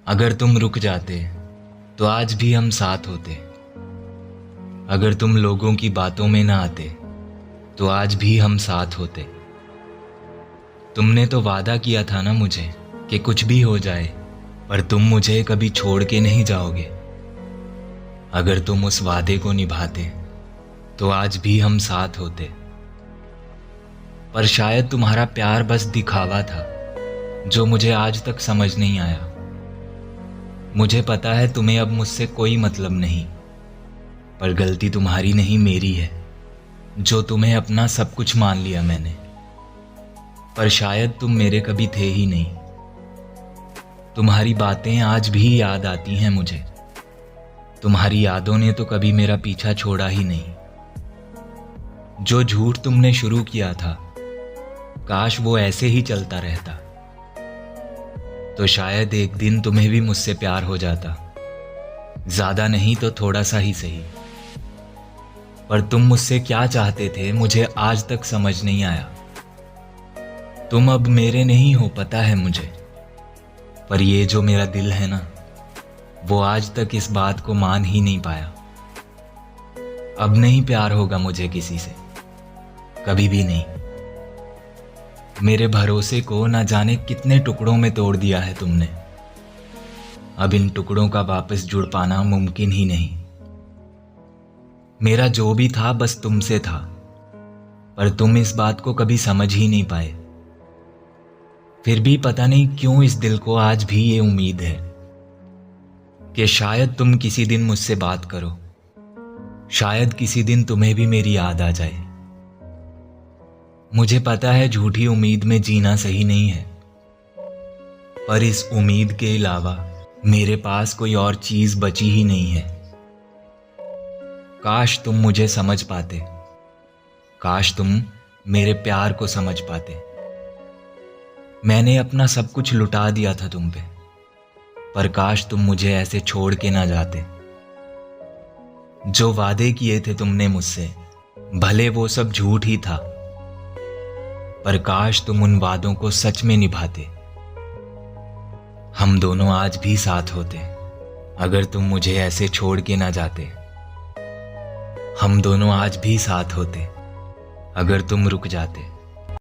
अगर तुम रुक जाते तो आज भी हम साथ होते। अगर तुम लोगों की बातों में ना आते तो आज भी हम साथ होते। तुमने तो वादा किया था ना मुझे कि कुछ भी हो जाए पर तुम मुझे कभी छोड़ के नहीं जाओगे। अगर तुम उस वादे को निभाते तो आज भी हम साथ होते। पर शायद तुम्हारा प्यार बस दिखावा था जो मुझे आज तक समझ नहीं आया। मुझे पता है तुम्हें अब मुझसे कोई मतलब नहीं, पर गलती तुम्हारी नहीं मेरी है जो तुम्हें अपना सब कुछ मान लिया मैंने। पर शायद तुम मेरे कभी थे ही नहीं। तुम्हारी बातें आज भी याद आती हैं मुझे। तुम्हारी यादों ने तो कभी मेरा पीछा छोड़ा ही नहीं। जो झूठ तुमने शुरू किया था काश वो ऐसे ही चलता रहता, तो शायद एक दिन तुम्हें भी मुझसे प्यार हो जाता। ज्यादा नहीं तो थोड़ा सा ही सही। पर तुम मुझसे क्या चाहते थे मुझे आज तक समझ नहीं आया। तुम अब मेरे नहीं हो पता है मुझे, पर ये जो मेरा दिल है ना वो आज तक इस बात को मान ही नहीं पाया। अब नहीं प्यार होगा मुझे किसी से, कभी भी नहीं। मेरे भरोसे को ना जाने कितने टुकड़ों में तोड़ दिया है तुमने। अब इन टुकड़ों का वापस जुड़ पाना मुमकिन ही नहीं। मेरा जो भी था बस तुमसे था, पर तुम इस बात को कभी समझ ही नहीं पाए। फिर भी पता नहीं क्यों इस दिल को आज भी ये उम्मीद है कि शायद तुम किसी दिन मुझसे बात करो। शायद किसी दिन तुम्हें भी मेरी याद आ जाए। मुझे पता है झूठी उम्मीद में जीना सही नहीं है, पर इस उम्मीद के अलावा मेरे पास कोई और चीज बची ही नहीं है। काश तुम मुझे समझ पाते, काश तुम मेरे प्यार को समझ पाते। मैंने अपना सब कुछ लुटा दिया था तुम पे, पर काश तुम मुझे ऐसे छोड़ के ना जाते। जो वादे किए थे तुमने मुझसे भले वो सब झूठ ही था, पर काश तुम उन वादों को सच में निभाते। हम दोनों आज भी साथ होते अगर तुम मुझे ऐसे छोड़ के ना जाते। हम दोनों आज भी साथ होते अगर तुम रुक जाते।